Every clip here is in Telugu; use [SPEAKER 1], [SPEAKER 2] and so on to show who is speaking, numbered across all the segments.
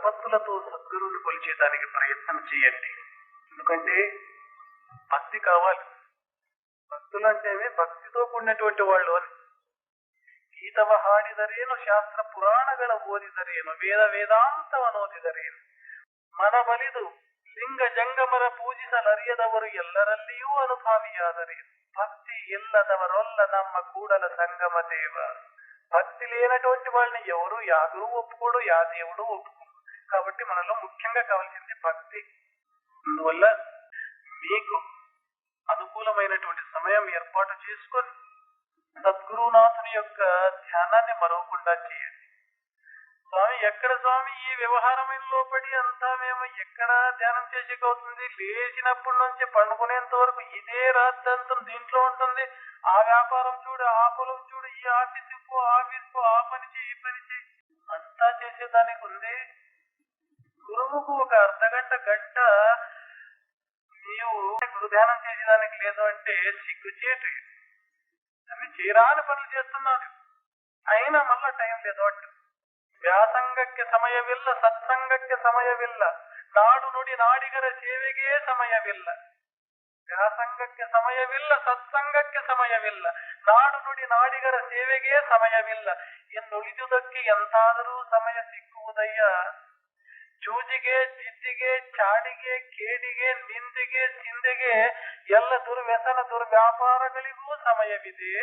[SPEAKER 1] ప్రపత్తులతో సద్గురువుని కొలిచేదానికి ప్రయత్నం చేయండి. ఎందుకంటే భక్తి కావాలి. భక్తులు అంటేనే భక్తితో కూడినటువంటి వాళ్ళు అని. ಗೀತವ ಹಾಡಿದರೇನು, ಶಾಸ್ತ್ರ ಪುರಾಣಗಳ ಓದಿದರೇನು, ವೇದ ವೇದಾಂತವನ್ನೋದಿದರೇನು, ಮನ ಬಲಿದು ಲಿಂಗ ಜಂಗಮರ ಪೂಜಿಸಲರಿಯದವರು ಎಲ್ಲರಲ್ಲಿಯೂ ಅನುಭಾವಿಯಾದರೇನು, భక్తి ఇల్లదవరొల్ల నమ్మ కూడల సంగమ దేవ. భక్తి లేనటువంటి వాళ్ళని ఎవరు యా గురువు ఒప్పుకోడు, యా దేవుడు ఒప్పుకోడు. కాబట్టి మనలో ముఖ్యంగా కావాల్సింది భక్తి. అందువల్ల మీకు అనుకూలమైనటువంటి సమయం ఏర్పాటు చేసుకొని సద్గురునాథుని యొక్క ధ్యానాన్ని మరవకుండా చేయండి. స్వామి ఎక్కడ స్వామి ఈ వ్యవహారంలో పడి అంతా మేము ఎక్కడ ధ్యానం చేసేకవుతుంది? లేచినప్పటి నుంచి పండుకునేంత వరకు ఇదే రాత్రంతం దీంట్లో ఉంటుంది. ఆ వ్యాపారం చూడు, ఆ పొలం చూడు, ఈ ఆఫీస్ పో, ఆ పని చేయి, ఈ పని చేయి, అంతా చేసేదానికి ఉంది. గురువుకు ఒక అర్ధగంట గంట నీవు గురు ధ్యానం చేసేదానికి లేదు అంటే సిగ్గుచేటు. అన్ని చేరాని పనులు చేస్తున్నాడు, అయినా మళ్ళా టైం లేదు అంటే. ವ್ಯಾಸಂಗಕ್ಕೆ ಸಮಯವಿಲ್ಲ, ಸತ್ಸಂಗಕ್ಕೆ ಸಮಯವಿಲ್ಲ, ನಾಡು ನುಡಿ ನಾಡಿಗರ ಸೇವೆಗೆ ಸಮಯವಿಲ್ಲ. ವ್ಯಾಸಂಗಕ್ಕೆ ಸಮಯವಿಲ್ಲ, ಸತ್ಸಂಗಕ್ಕೆ ಸಮಯವಿಲ್ಲ, ನಾಡು ನುಡಿ ನಾಡಿಗರ ಸೇವೆಗೆ ಸಮಯವಿಲ್ಲ ಎಂದುಳಿದುದಕ್ಕೆ ಎಂತಾದರೂ ಸಮಯ ಸಿಕ್ಕುವುದಯ್ಯ. ಜೂಜಿಗೆ, ಜಿದ್ದಿಗೆ, ಚಾಡಿಗೆ, ಕೇಡಿಗೆ, ನಿಂದಿಗೆ, ಸಿಂದೆಗೆ, ಎಲ್ಲ ದುರ್ವ್ಯಸನ ದುರ್ವ್ಯಾಪಾರಗಳಿಗೂ ಸಮಯವಿದೆ.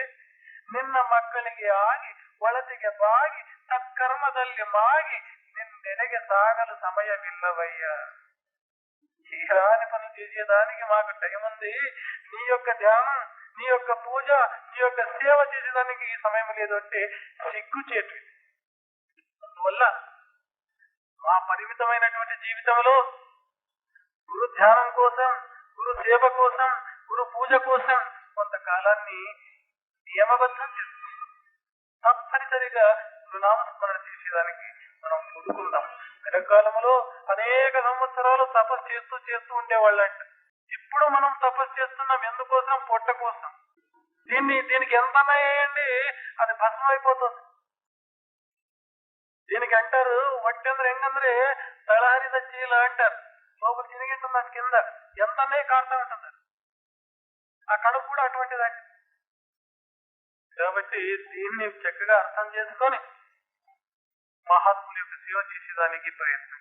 [SPEAKER 1] ನಿನ್ನ ಮಕ್ಕಳಿಗೆ ಆಗಿ ಒಳತಿಗೆ ಬಾಗಿ సత్కర్మದಲ್ಲಿ మాగి నిన్నెడಗೆ సాగలు సమయమిల్లవయ్య. చేయరాని పనులు చేసేదానికి మాకు టైం ఉంది. నీ యొక్క ధ్యానం, నీ యొక్క పూజ, నీ యొక్క సేవ చేసేదానికి ఈ సమయం లేదు అంటే సిగ్గుచేటు. అందువల్ల మా పరిమితమైనటువంటి జీవితంలో గురు ధ్యానం కోసం, గురు సేవ కోసం, గురు పూజ కోసం కొంతకాలాన్ని నియమబద్ధం చేస్తున్నాం. తప్పనిసరిగా గురునామస్మరణ చేసేదానికి మనం పొదుకుందాం. వెనకాలంలో అనేక సంవత్సరాలు తపస్సు చేస్తూ ఉండేవాళ్ళంట. ఇప్పుడు మనం తపస్సు చేస్తున్నాం ఎందుకోసం? పొట్ట కోసం. దీనికి ఎంత వేయండి అది భస్మం అయిపోతుంది. దీనికి అంటారు ಒಟ್ಟೆಂದ್ರೆ ಹೆಂಗಂದ್ರೆ ತಳಹರಿದ ಚೀಲ అంటారు. లోపల చిరిగింటుంది, అది కింద ఎంతనే కారుతా ఉంటుంది. ఆ కడుపు కూడా అటువంటిదంట. కాబట్టి దీన్ని చక్కగా అర్థం చేసుకొని మహాత్ముల యొక్క సేవ చేసేదానికి ప్రయత్నం